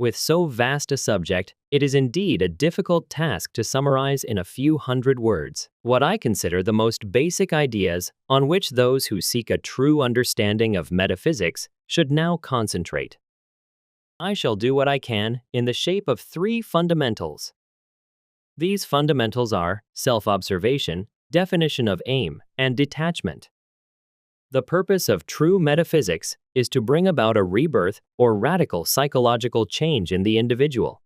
With so vast a subject, it is indeed a difficult task to summarize in a few hundred words what I consider the most basic ideas on which those who seek a true understanding of metaphysics should now concentrate. I shall do what I can in the shape of 3 fundamentals. These fundamentals are self-observation, definition of aim, and detachment. The purpose of true metaphysics is to bring about a rebirth or radical psychological change in the individual.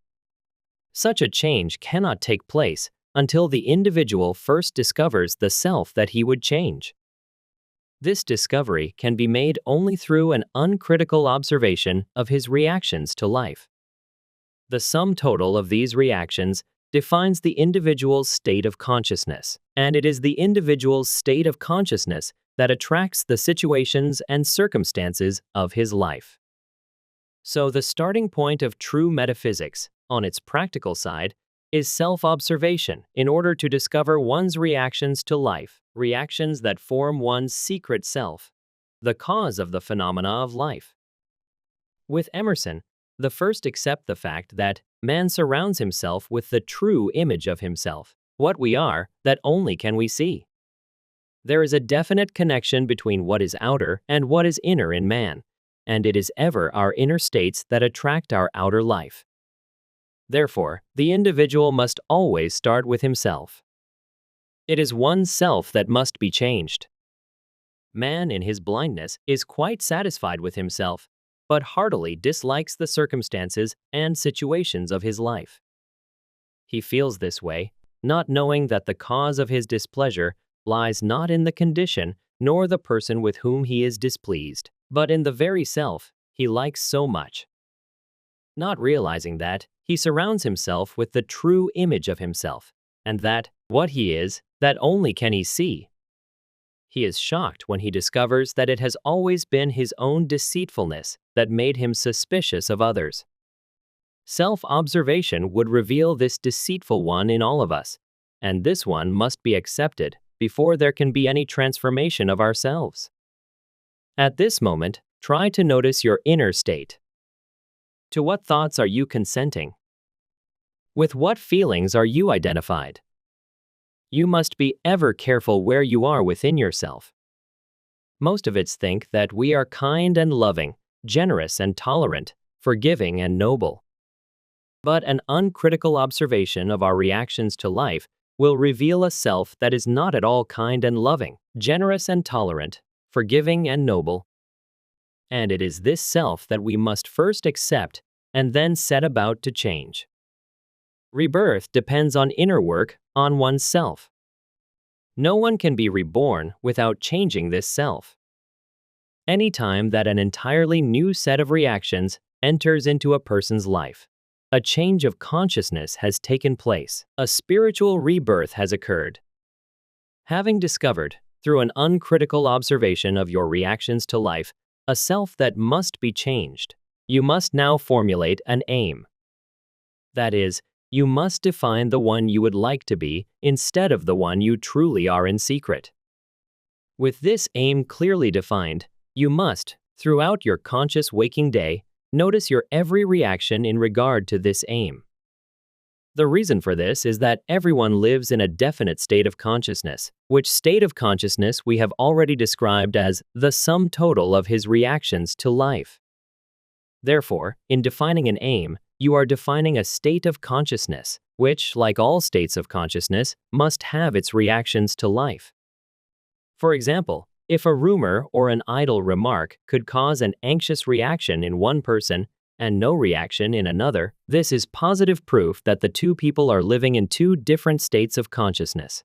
Such a change cannot take place until the individual first discovers the self that he would change. This discovery can be made only through an uncritical observation of his reactions to life. The sum total of these reactions defines the individual's state of consciousness, and it is the individual's state of consciousness that attracts the situations and circumstances of his life. So the starting point of true metaphysics, on its practical side, is self-observation in order to discover one's reactions to life, reactions that form one's secret self, the cause of the phenomena of life. With Emerson, the first accept the fact that man surrounds himself with the true image of himself, what we are, that only can we see. There is a definite connection between what is outer and what is inner in man, and it is ever our inner states that attract our outer life. Therefore, the individual must always start with himself. It is one's self that must be changed. Man in his blindness is quite satisfied with himself, but heartily dislikes the circumstances and situations of his life. He feels this way, not knowing that the cause of his displeasure lies not in the condition nor the person with whom he is displeased, but in the very self he likes so much. Not realizing that, he surrounds himself with the true image of himself, and that, what he is, that only can he see. He is shocked when he discovers that it has always been his own deceitfulness that made him suspicious of others. Self-observation would reveal this deceitful one in all of us, and this one must be accepted before there can be any transformation of ourselves. At this moment, try to notice your inner state. To what thoughts are you consenting? With what feelings are you identified? You must be ever careful where you are within yourself. Most of us think that we are kind and loving, generous and tolerant, forgiving and noble. But an uncritical observation of our reactions to life will reveal a self that is not at all kind and loving, generous and tolerant, forgiving and noble. And it is this self that we must first accept and then set about to change. Rebirth depends on inner work on one's self. No one can be reborn without changing this self. Any time that an entirely new set of reactions enters into a person's life, a change of consciousness has taken place. A spiritual rebirth has occurred. Having discovered, through an uncritical observation of your reactions to life, a self that must be changed, you must now formulate an aim. That is, you must define the one you would like to be instead of the one you truly are in secret. With this aim clearly defined, you must, throughout your conscious waking day, notice your every reaction in regard to this aim. The reason for this is that everyone lives in a definite state of consciousness, which state of consciousness we have already described as the sum total of his reactions to life. Therefore, in defining an aim, you are defining a state of consciousness, which, like all states of consciousness, must have its reactions to life. For example, if a rumor or an idle remark could cause an anxious reaction in one person and no reaction in another, this is positive proof that the two people are living in two different states of consciousness.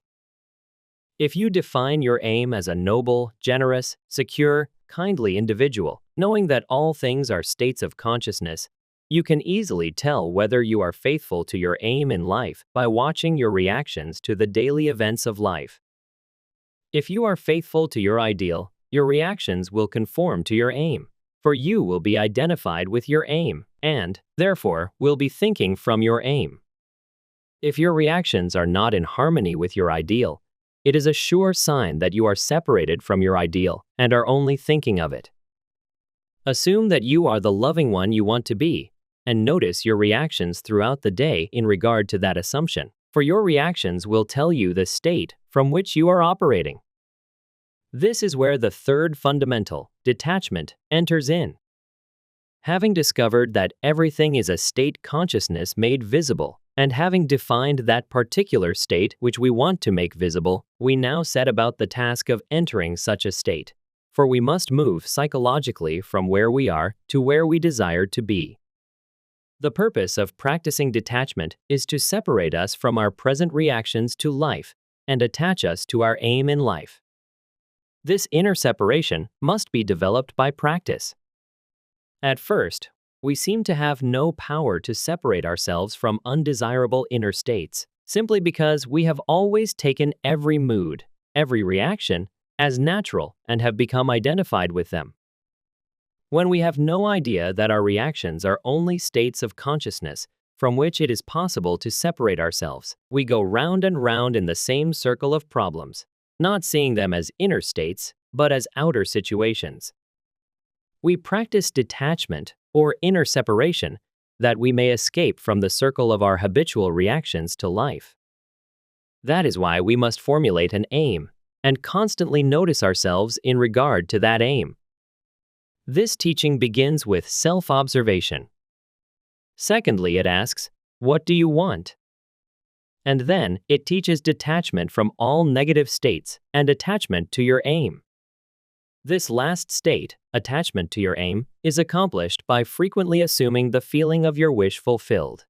If you define your aim as a noble, generous, secure, kindly individual, knowing that all things are states of consciousness, you can easily tell whether you are faithful to your aim in life by watching your reactions to the daily events of life. If you are faithful to your ideal, your reactions will conform to your aim, for you will be identified with your aim and, therefore, will be thinking from your aim. If your reactions are not in harmony with your ideal, it is a sure sign that you are separated from your ideal and are only thinking of it. Assume that you are the loving one you want to be, and notice your reactions throughout the day in regard to that assumption, for your reactions will tell you the state from which you are operating. This is where the third fundamental, detachment, enters in. Having discovered that everything is a state consciousness made visible, and having defined that particular state which we want to make visible, we now set about the task of entering such a state. For we must move psychologically from where we are to where we desire to be. The purpose of practicing detachment is to separate us from our present reactions to life and attach us to our aim in life. This inner separation must be developed by practice. At first, we seem to have no power to separate ourselves from undesirable inner states, simply because we have always taken every mood, every reaction, as natural and have become identified with them. When we have no idea that our reactions are only states of consciousness from which it is possible to separate ourselves, we go round and round in the same circle of problems, not seeing them as inner states, but as outer situations. We practice detachment or inner separation that we may escape from the circle of our habitual reactions to life. That is why we must formulate an aim and constantly notice ourselves in regard to that aim. This teaching begins with self-observation. Secondly, it asks, what do you want? And then it teaches detachment from all negative states and attachment to your aim. This last state, attachment to your aim, is accomplished by frequently assuming the feeling of your wish fulfilled.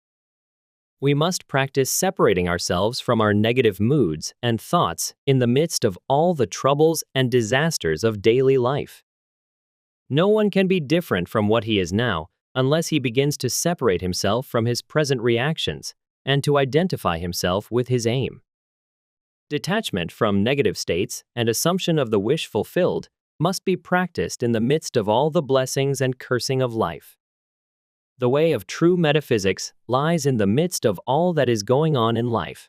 We must practice separating ourselves from our negative moods and thoughts in the midst of all the troubles and disasters of daily life. No one can be different from what he is now unless he begins to separate himself from his present reactions and to identify himself with his aim. Detachment from negative states and assumption of the wish fulfilled must be practiced in the midst of all the blessings and cursing of life. The way of true metaphysics lies in the midst of all that is going on in life.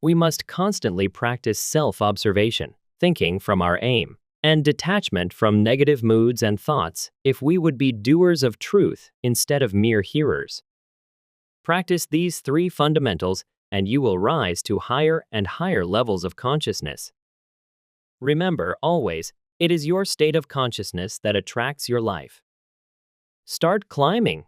We must constantly practice self-observation, thinking from our aim, and detachment from negative moods and thoughts if we would be doers of truth instead of mere hearers. Practice these three fundamentals and you will rise to higher and higher levels of consciousness. Remember always, it is your state of consciousness that attracts your life. Start climbing.